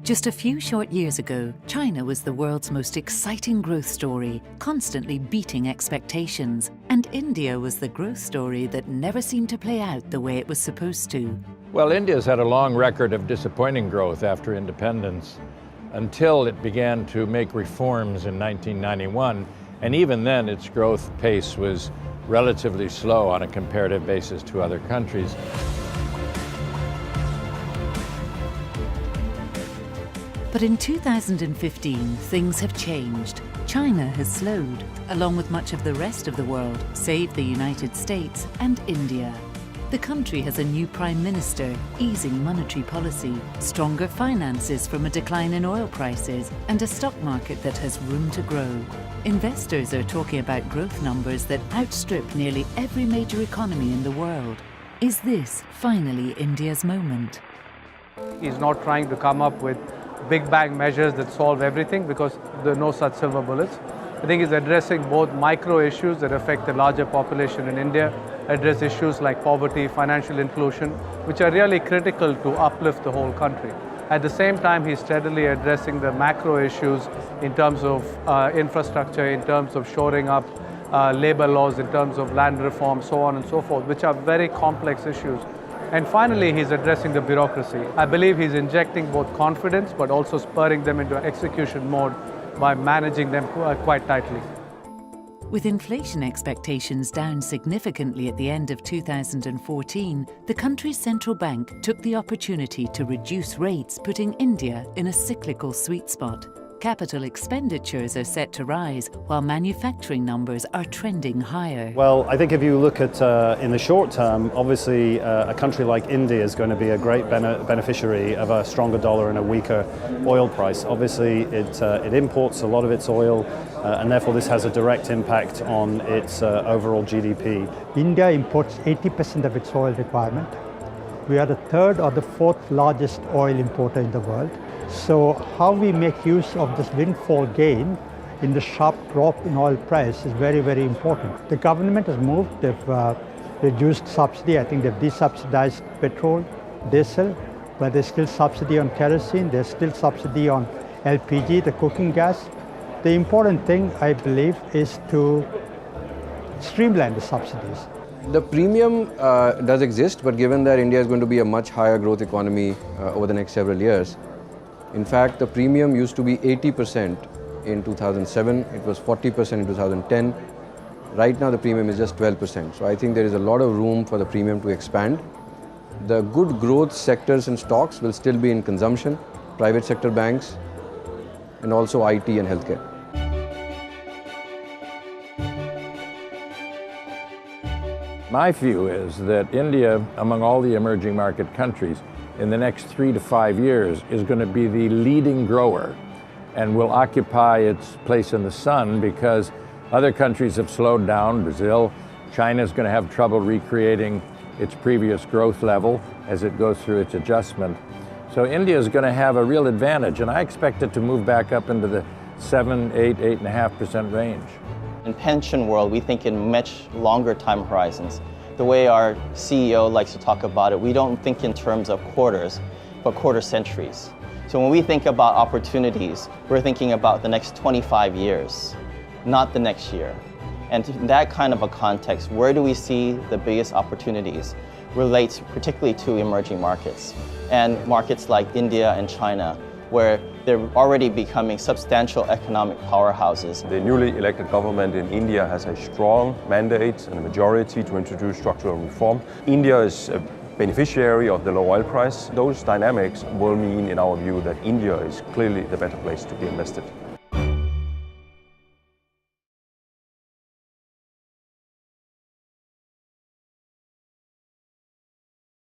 Just a few short years ago, China was the world's most exciting growth story, constantly beating expectations. And India was the growth story that never seemed to play out the way it was supposed to. Well, India's had a long record of disappointing growth after independence, until it began to make reforms in 1991. And even then, its growth pace was relatively slow on a comparative basis to other countries. But in 2015, things have changed. China has slowed, along with much of the rest of the world, save the United States and India. The country has a new prime minister, easing monetary policy, stronger finances from a decline in oil prices, and a stock market that has room to grow. Investors are talking about growth numbers that outstrip nearly every major economy in the world. Is this finally India's moment? He's not trying to come up with big bang measures that solve everything, because there are no such silver bullets. I think he's addressing both micro issues that affect the larger population in India, address issues like poverty, financial inclusion, which are really critical to uplift the whole country. At the same time, he's steadily addressing the macro issues in terms of infrastructure, in terms of shoring up labor laws, in terms of land reform, so on and so forth, which are very complex issues. And finally, he's addressing the bureaucracy. I believe he's injecting both confidence, but also spurring them into execution mode by managing them quite tightly. With inflation expectations down significantly at the end of 2014, the country's central bank took the opportunity to reduce rates, putting India in a cyclical sweet spot. Capital expenditures are set to rise, while manufacturing numbers are trending higher. Well, I think if you look at, in the short term, obviously a country like India is going to be a great beneficiary of a stronger dollar and a weaker oil price. Obviously, it imports a lot of its oil, and therefore this has a direct impact on its overall GDP. India imports 80% of its oil requirement. We are the third or the fourth largest oil importer in the world. So how we make use of this windfall gain in the sharp drop in oil price is very, very important. The government has moved, they've reduced subsidy. I think they've desubsidized petrol, diesel, but there's still subsidy on kerosene, there's still subsidy on LPG, the cooking gas. The important thing, I believe, is to streamline the subsidies. The premium does exist, but given that India is going to be a much higher growth economy over the next several years, in fact, the premium used to be 80% in 2007, it was 40% in 2010. Right now the premium is just 12%. So I think there is a lot of room for the premium to expand. The good growth sectors and stocks will still be in consumption, private sector banks, and also IT and healthcare. My view is that India, among all the emerging market countries, in the next 3 to 5 years is going to be the leading grower and will occupy its place in the sun, because other countries have slowed down. Brazil, China is going to have trouble recreating its previous growth level as it goes through its adjustment. So India is going to have a real advantage, and I expect it to move back up into the 7, 8, 8.5% range. In pension world, we think in much longer time horizons. The way our CEO likes to talk about it, we don't think in terms of quarters, but quarter centuries. So when we think about opportunities, we're thinking about the next 25 years, not the next year. And in that kind of a context, where do we see the biggest opportunities relates particularly to emerging markets, and markets like India and China, where they're already becoming substantial economic powerhouses. The newly elected government in India has a strong mandate and a majority to introduce structural reform. India is a beneficiary of the low oil price. Those dynamics will mean, in our view, that India is clearly the better place to be invested.